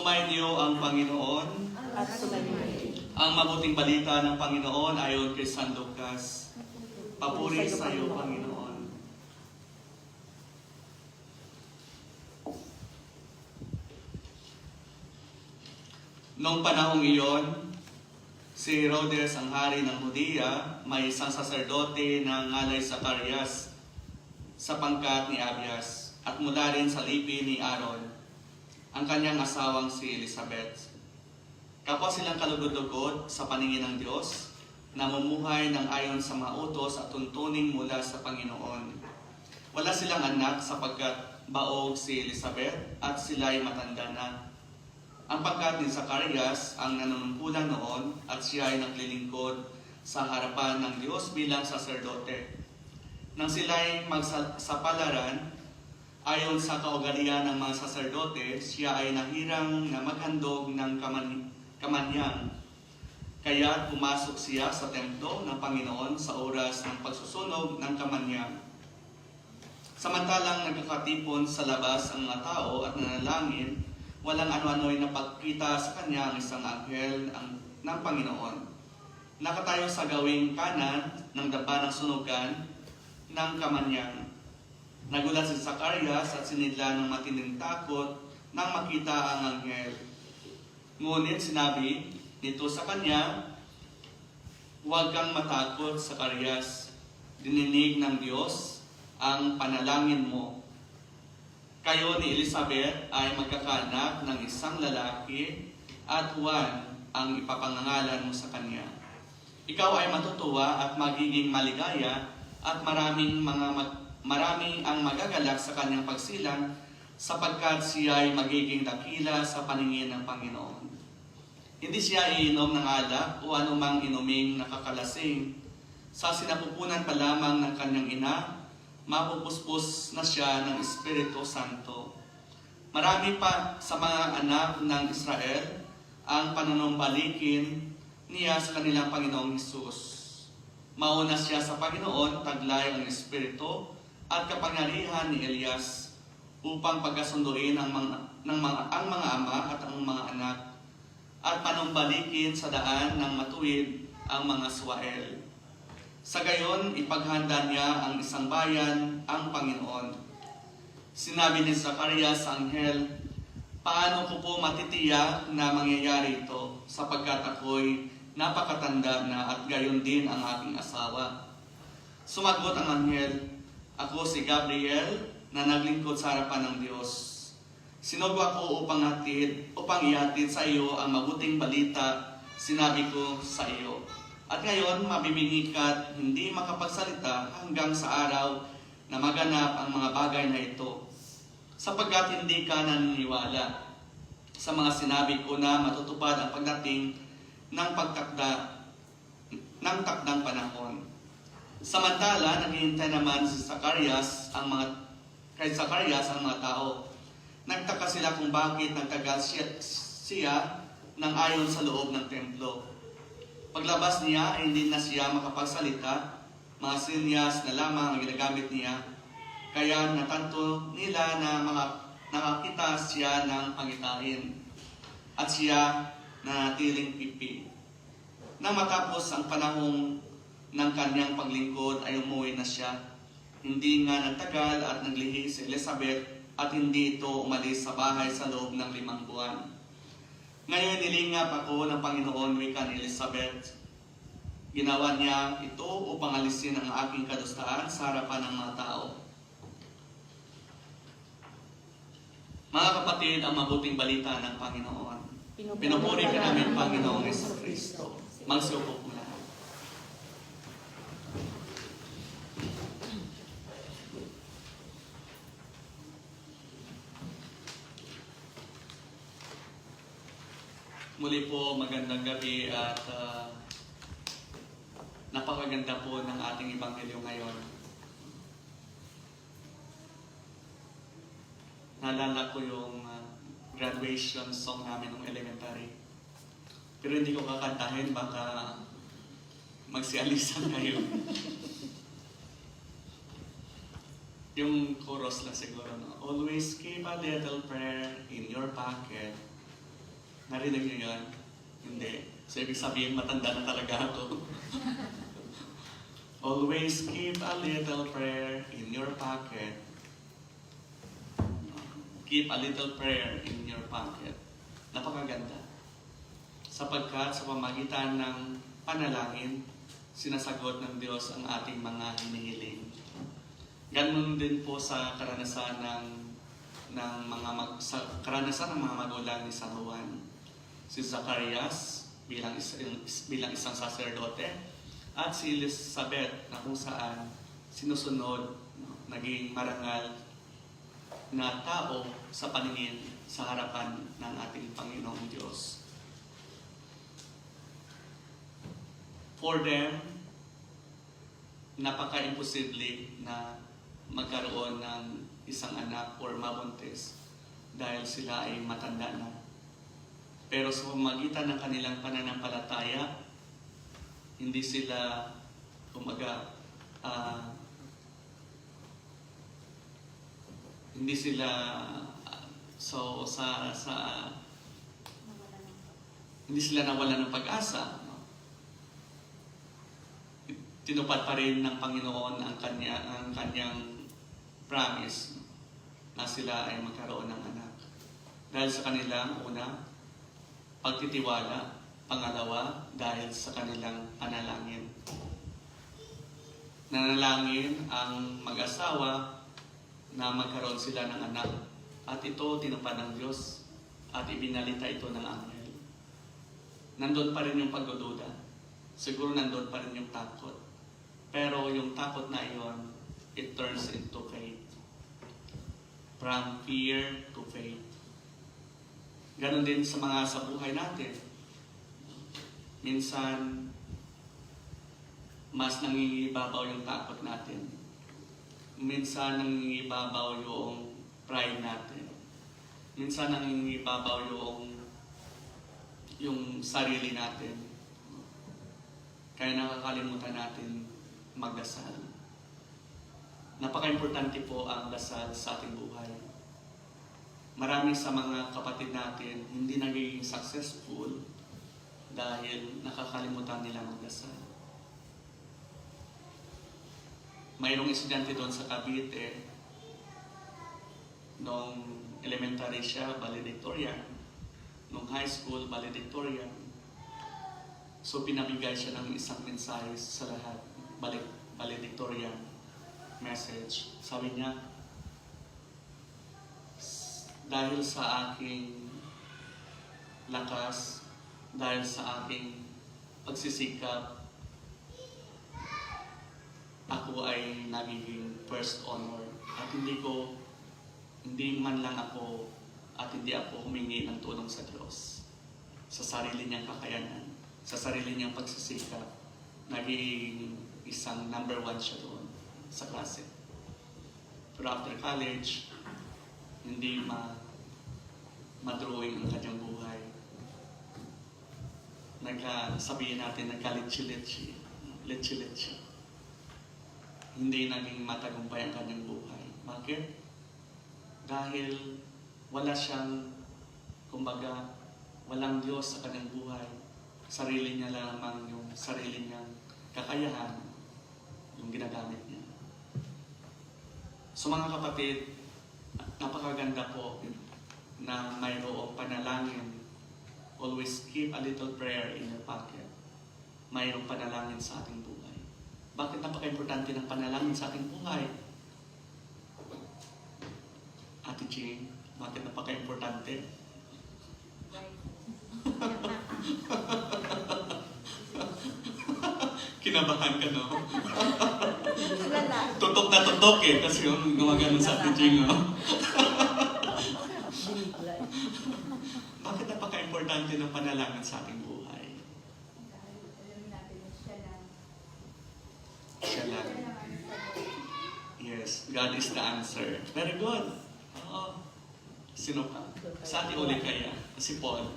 Sumainyo ang Panginoon. At sumainyo. Ang mabuting balita ng Panginoon ayon kay San Lucas. Papuri sa iyo, Panginoon. Noong panahong iyon, si Herodes ang hari ng Judea, may isang saserdote na ngalay Zacarias sa pangkat ni Abias at mula rin sa lipi ni Aaron, ang kanyang asawang si Elizabeth. Kapwa silang kalugod-lugod sa paningin ng Diyos, namumuhay ng ayon sa mga utos at tuntuning mula sa Panginoon. Wala silang anak sapagkat baog si Elizabeth at sila'y matanda na. Ang pangkat ni Zacarias ang nanunungkulan noon at siya ay naglilingkod sa harapan ng Diyos bilang saserdote. Nang sila'y magsapalaran, ayon sa kaugalian ng mga saserdote, siya ay nahirang na maghandog ng kamanyang. Kaya pumasok siya sa templo ng Panginoon sa oras ng pagsusunog ng kamanyang. Samantalang nagkakatipon sa labas ang mga tao at nanalangin, walang ano-ano'y napagkita sa kanya ang isang anghel ng Panginoon. Nakatayo sa gawing kanan ng damba ng sunugan ng kamanyang. Nagulat si Zacarias at sinidla ng matinding takot nang makita ang anghel. Ngunit sinabi nito sa kanya, "Huwag kang matakot, Zacarias. Dininig ng Diyos ang panalangin mo. Kayo ni Elizabeth ay magkakaanak ng isang lalaki at Juan ang ipapangangalan mo sa kanya. Ikaw ay matutuwa at magiging maligaya at marami ang magagalak sa kanyang pagsilang sapagkat siya ay magiging dakila sa paningin ng Panginoon. Hindi siya iinom ng alak o anumang inuming nakakalasing. Sa sinapupunan pa lamang ng kanyang ina, mapupuspos na siya ng Espiritu Santo. Marami pa sa mga anak ng Israel ang panunumbalikin niya sa kanilang Panginoong Hesus. Mauna siya sa Panginoon, taglay ang Espiritu at kapangyarihan ni Elias upang pagkasunduin ang mga ama at ang mga anak at panumbalikin sa daan ng matuwid ang mga suwael. Sa gayon, ipaghanda niya ang isang bayan, ang Panginoon. Sinabi ni Zacarias sa anghel, "Paano ko po matitiyak na mangyayari ito sapagkat ako'y napakatanda na at gayon din ang aking asawa?" Sumagot ang anghel, "Ako si Gabriel na naglingkod sa harapan ng Diyos. Sinugo ako upang ihatid sa iyo ang mabuting balita sinabi ko sa iyo. At ngayon, mabibingi ka't hindi makapagsalita hanggang sa araw na maganap ang mga bagay na ito, sapagkat hindi ka naniniwala sa mga sinabi ko na matutupad ang pagdating ng takdang panahon." Samantala, naghihintay naman kay Zacarias ang mga tao. Nagtaka sila kung bakit nagtagal siya ng ayon sa loob ng templo. Paglabas niya, hindi na siya makapagsalita. Mga sinyas na lamang ang ginagamit niya. Kaya natanto nila na nakakita siya ng pangitain at siya nanatiling pipi. Nang matapos ang panahong ng kanyang paglingkod ay umuwi na siya. Hindi nga nagtagal at naglihi si Elizabeth at hindi ito umalis sa bahay sa loob ng 5 buwan. Ngayon nilingap ako ng Panginoon, wika ni Elizabeth. Ginawa niya ito upang alisin ang aking kadustaan sa harapan ng mga tao. Mga kapatid, ang mabuting balita ng Panginoon. Pinupuri ka namin, Panginoong Jesucristo. Magsuko po lahat. Muli po, magandang gabi at napakaganda po ng ating Ebanghelyo ngayon. Naalala ko yung graduation song namin ng elementary. Pero hindi ko kakantahin, baka magsialisan kayo. Yung chorus lang siguro, no? Always keep a little prayer in your pocket. Narinig niyo yun? Hindi. So, ibig sabihin, matanda na talaga ako. Always keep a little prayer in your pocket. Keep a little prayer in your pocket. Napakaganda. Sapagkat sa pamagitan ng panalangin, sinasagot ng Diyos ang ating mga hinihiling. Ganun din po sa karanasan ng mga magulang ni San Juan. Si Zacarias bilang isang saserdote at si Elizabeth na kung saan sinusunod, naging marangal na tao sa paningin sa harapan ng ating Panginoong Diyos. For them, napaka-imposible na magkaroon ng isang anak or mabuntis dahil sila ay matanda na. Pero sa pamagitan ng kanilang pananampalataya, hindi sila hindi sila nawalan ng pag-asa. No? Tinupad pa rin ng Panginoon ang kanyang promise na sila ay magkaroon ng anak. Dahil sa kanilang pagtitiwala, pangalawa, dahil sa kanilang panalangin. Nanalangin ang mag-asawa na magkaroon sila ng anak. At ito tinupad ng Diyos at ibinalita ito ng anghel. Nandun pa rin yung pagdududa. Siguro nandun pa rin yung takot. Pero yung takot na iyon, it turns into faith. From fear to faith. Ganon din sa buhay natin. Minsan, mas nangingibabaw yung takot natin. Minsan, nangingibabaw yung pride natin. Minsan, nangingibabaw yung sarili natin. Kaya nakakalimutan natin magdasal. Napaka-importante po ang dasal sa ating buhay. Marami sa mga kapatid natin hindi nagiging successful dahil nakakalimutan nila magdasal. Mayroong estudyante doon sa Cavite, nung elementary siya, valedictorian. Nung high school, valedictorian. So pinabigay siya ng isang mensahe sa lahat, valedictorian message. Sabi niya, dahil sa aking lakas, dahil sa aking pagsisikap, ako ay nagiging first honor. At hindi man lang ako, at hindi ako humingi ng tulong sa Diyos. Sa sarili niyang kakayanan, sa sarili niyang pagsisikap, naging isang number 1 siya doon sa klase. Pero after college, hindi madrawing ang kanyang buhay. Sabihin natin, nagka-litchi-litchi. Hindi naging matagumpay ang kanyang buhay. Bakit? Dahil wala siyang, walang Diyos sa kanyang buhay. Sarili niya lamang yung sarili niyang kakayahan, yung ginagamit niya. So mga kapatid, napakaganda po na mayroong panalangin. Always keep a little prayer in your pocket. Mayroong panalangin sa ating buhay. Bakit napaka-importante ng panalangin sa ating buhay? Ate Jane, bakit napaka-importante? Kinabahan ka, no? Tutok na tutok eh, kasi yung gumagano sa Ate Jane, no? Bakit napaka-importante ng panalangin sa ating buhay? Dahil alam natin na Siya lang. Yes, God is the answer. Very good. Oo. Sino ka? Sa ating uli kaya? Si Paul.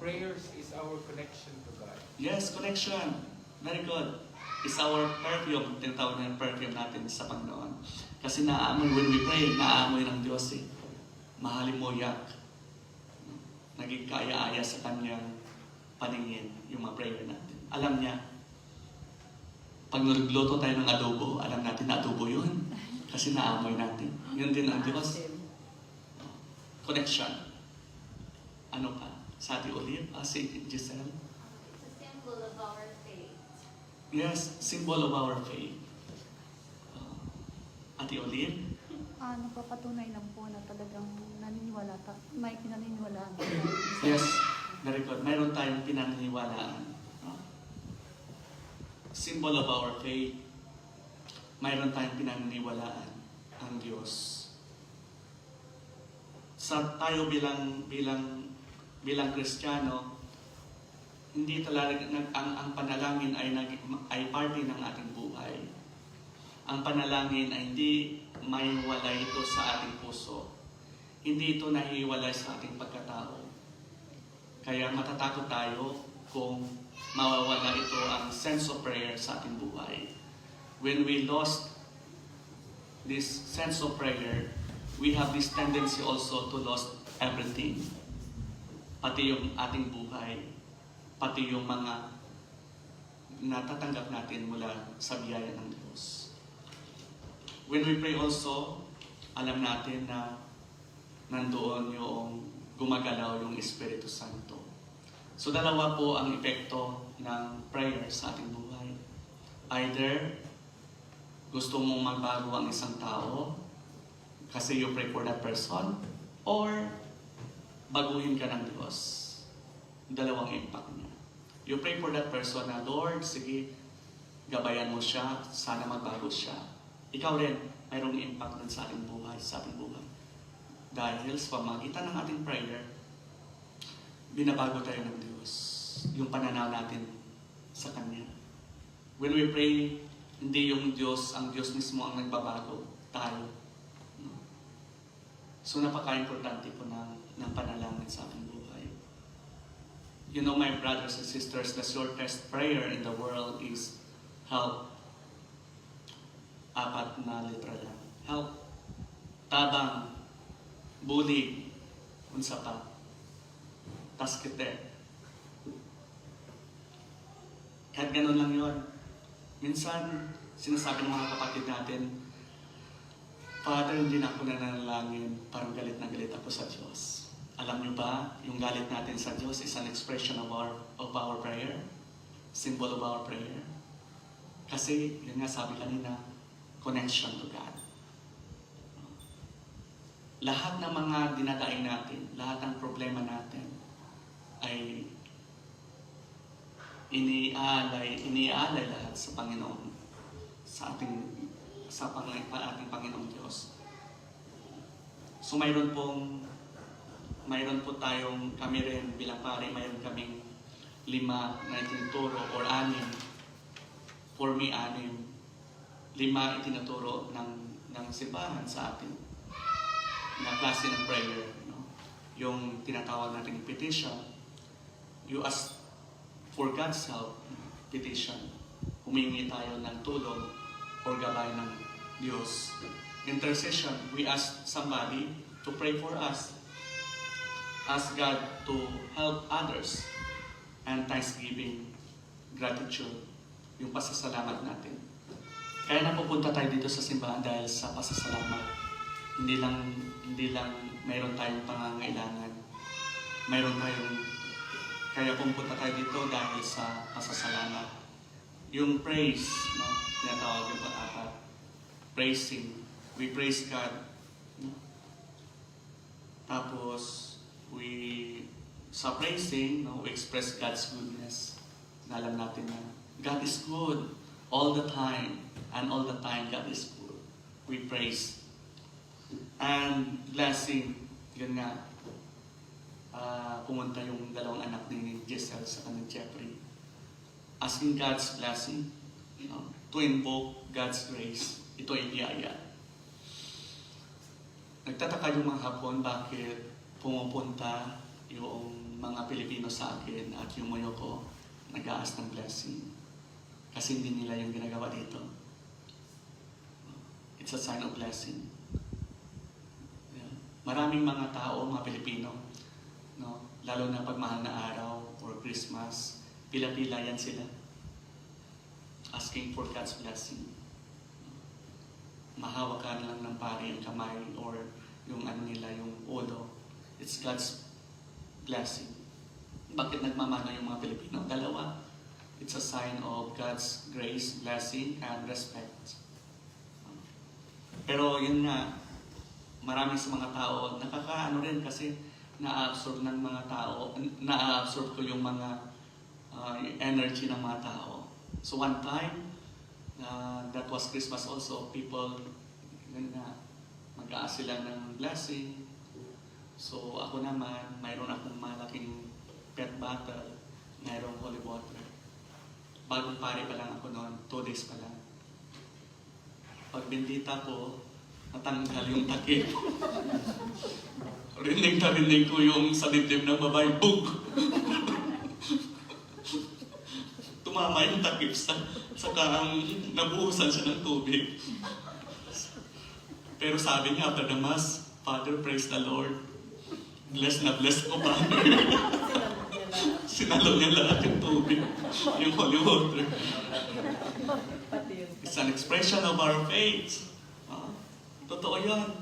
Prayers is our connection to God. Yes, connection. Very good. It's our perfume. Tinatawag na yung perfume natin sa Panginoon. Kasi naamoy, when we pray, naamoy ng Diyos eh. Mahalin mo yak. naging kaaya-aya sa kanyang paningin yung mga prayer natin. Alam niya, pag nagluto tayo ng adobo, alam natin na adobo yun. Kasi naamoy natin. Yun din ang Diyos. Connection. Ano pa? Sa Ate Olive? Si Giselle? It's a symbol of our faith. Yes, symbol of our faith. Ate Olive? Nagpapatunay lang po na talagang naniniwala may pinaniniwalaan. Yes, very good. Mayroon tayong pinaniniwalaan. Symbol of our faith. Mayroon tayong pinaniniwalaan ang Diyos. Sa tayo bilang Kristiyano, hindi talaga ang panalangin ay parte ng ating buhay. Ang panalangin ay hindi maiwalay ito sa ating puso. Hindi ito nahiwalay sa ating pagkatao. Kaya matatakot tayo kung mawawala ito ang sense of prayer sa ating buhay. When we lost this sense of prayer, we have this tendency also to lose everything. Pati yung ating buhay, pati yung mga natatanggap natin mula sa biyaya ng Diyos. When we pray also, alam natin na nandoon yung gumagalaw yung Espiritu Santo. So dalawa po ang epekto ng prayer sa ating buhay. Either gusto mong magbago ang isang tao kasi you pray for that person, or baguhin ka ng Diyos. Dalawang impact niya. You pray for that person na, Lord, sige, gabayan mo siya, sana magbago siya. Ikaw rin, mayroong impact din sa ating buhay, Dahil sa pamagitan ng ating prayer, binabago tayo ng Diyos. Yung pananaw natin sa Kanya. When we pray, hindi yung Diyos, ang Diyos mismo ang nagbabago, tayo. So napaka-importante po ng panalangin sa ating buhay. You know, my brothers and sisters, the shortest prayer in the world is help. 4 na letra lang. Help. Tabang. Bulig. Unsa pa. Taskete. Kahit ganun lang yun. Minsan, sinasabi ng mga kapatid natin, Father, hindi na ako nananalangin, parang galit na galit ako sa Diyos. Alam niyo ba, yung galit natin sa Diyos is an expression of our prayer, symbol of our prayer. Kasi, yun nga sabi kanina, connection to God. Lahat ng mga dinadaing natin, lahat ng problema natin, ay iniaalay lahat sa Panginoon, sa ating Panginoong Diyos. So mayroon po tayong, kami rin bilang pare, mayroon kaming 5 na itinuturo or 6. For me, 6. 5 itinuturo ng simbahan sa atin na klase ng prayer. No? Yung tinatawag natin petition. You ask for God's help, petition. Humingi tayo ng tulong or gabay ng Diyos. Intercession, we ask somebody to pray for us. Ask God to help others. And thanksgiving, gratitude, yung pasasalamat natin. Kaya napupunta tayo dito sa simbahan dahil sa pasasalamat. Hindi lang mayroon tayong pangangailangan. Kaya pumunta tayo dito dahil sa pasasalamat. Yung praise, no? Tinatawag yung praising. We praise God. No? Tapos, sa praising, no, we express God's goodness. Alam natin na God is good all the time. And all the time, God is good. We praise. And blessing, yun nga, pumunta yung 2 anak ni Giselle sa kanyang Jeffrey. Asking God's blessing, to invoke God's grace. Ito ay biyaya. Nagtataka yung mga Hapon bakit pumupunta yung mga Pilipino sa akin at yung muyo ko nag-aas ng blessing. Kasi hindi nila yung ginagawa dito. It's a sign of blessing. Yeah. Maraming mga tao, mga Pilipino, no, lalo na pag mahal na araw or Christmas, pila-pila yan sila. Asking for God's blessing. Mahawakan lang ng pari ang kamay or yung ano nila, yung ulo. It's God's blessing. Bakit nagmamana yung mga Pilipino? Dalawa. It's a sign of God's grace, blessing, and respect. Pero yun nga, marami sa mga tao, nakakaano rin kasi na-absorb ng mga tao, na-absorb ko yung mga energy ng mga tao. So one time, that was Christmas also, people, yun nga, mag-aas sila ng blessing. So ako naman, mayroon akong malaking pet bottle, mayroong holy water. Bagong pare pa lang ako noon, 2 days pa lang. Pag bindita ko, natanggal yung takip. Rinig na rinig ko yung sa dibdib ng babae, bug! Tumama yung takip saka ang nabuhusan siya ng tubig. Pero sabi niya after the mass, Father, praise the Lord. Bless na bless ko, Father. Sinalo niya lahat yung tubig, yung holy water. It's an expression of our faith. Totoo yan.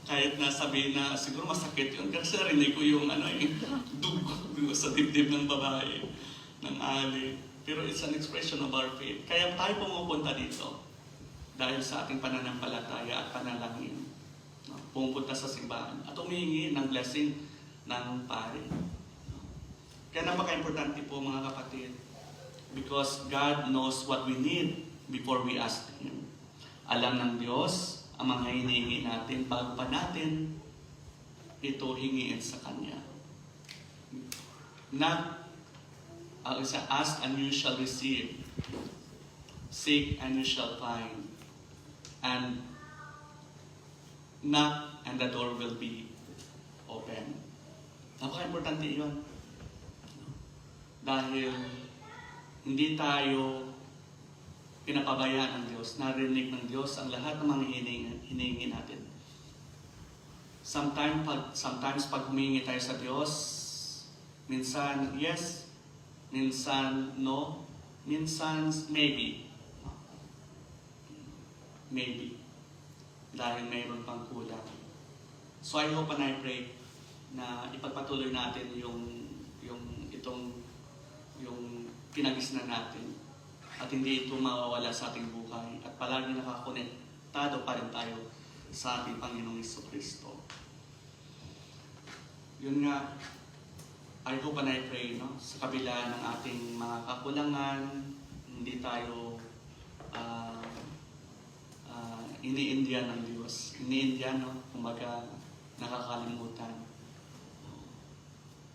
Kahit na sabihin na siguro masakit yun, kasi narinig ko yung dugo sa dibdib ng babae, ng ali. Pero it's an expression of our faith. Kaya tayo pumupunta dito dahil sa ating pananampalataya at panalangin. Pumupunta sa simbahan at humihingi ng blessing ng pare. Kaya napaka-importante po mga kapatid, because God knows what we need before we ask Him. Alam ng Diyos ang mga hinihingi natin bago pa natin ito hingiin sa Kanya. Ask and you shall receive. Seek and you shall find. And knock and the door will be open. Napaka-importante yun. Dahil hindi tayo pinapabayaan ng Diyos, narinig ng Diyos ang lahat ng mga hinihingi natin. Sometimes pag humingi tayo sa Diyos, minsan yes, minsan no, minsan maybe. Maybe. Dahil mayroon pang kulang. So I hope and I pray na ipagpatuloy natin yung pinagisnan natin at hindi ito mawawala sa ating buhay at palagi nakakonektado pa rin tayo sa ating Panginoong Jesucristo. Yun nga, I hope and I pray, no? Sa kabila ng ating mga kakulangan, hindi tayo ini-Indian ng Diyos. Ini-Indian, no? Kumbaga, nakakalimutan.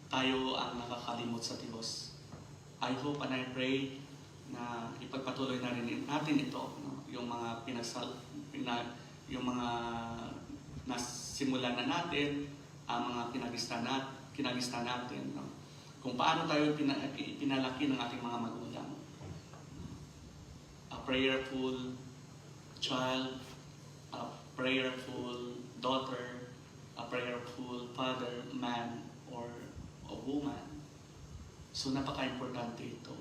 Tayo ang nakakalimot sa Diyos. I hope and I pray na ipagpatuloy na rin natin ito, no? Yung mga yung mga nasimulan na natin, ang mga kinagista natin, no? Kung paano tayo pinalaki ng ating mga magulang. A prayerful child, a prayerful daughter, a prayerful father, man, or a woman. So napaka-importante ito.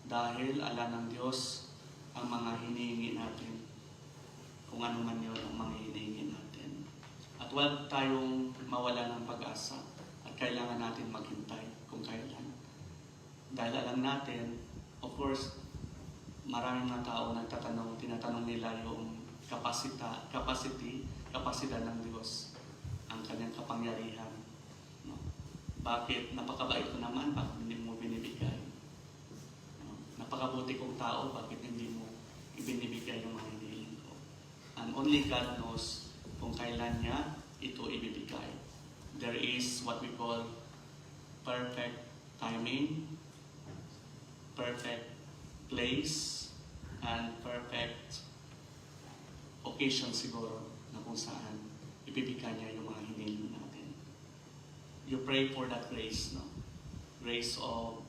Dahil alam ng Diyos ang mga hinihingi natin. Kung ano man yun ang mga hinihingi natin. At huwag tayong mawala ng pag-asa. At kailangan natin maghintay kung kailan. Dahil alam natin, of course, maraming mga tao tinatanong nila yung kapasidad ng Diyos, ang kanyang kapangyarihan. No? Bakit? Napakabait ko naman, bakit hindi mo binibigay? No? Napakabuti kong tao, bakit hindi mo ibinibigay yung mga hinihiling ko? And only God knows kung kailan niya ito ibibigay. There is what we call perfect timing, perfect place, and perfect occasion siguro na kung saan ibibigay niya yung mga hinihiling natin. You pray for that grace, no? Grace of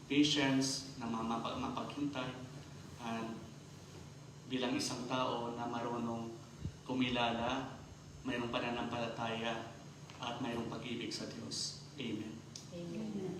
patience na mapaghintay, and bilang isang tao na marunong kumilala, mayroong pananampalataya at mayroong pag-ibig sa Diyos. Amen. Amen.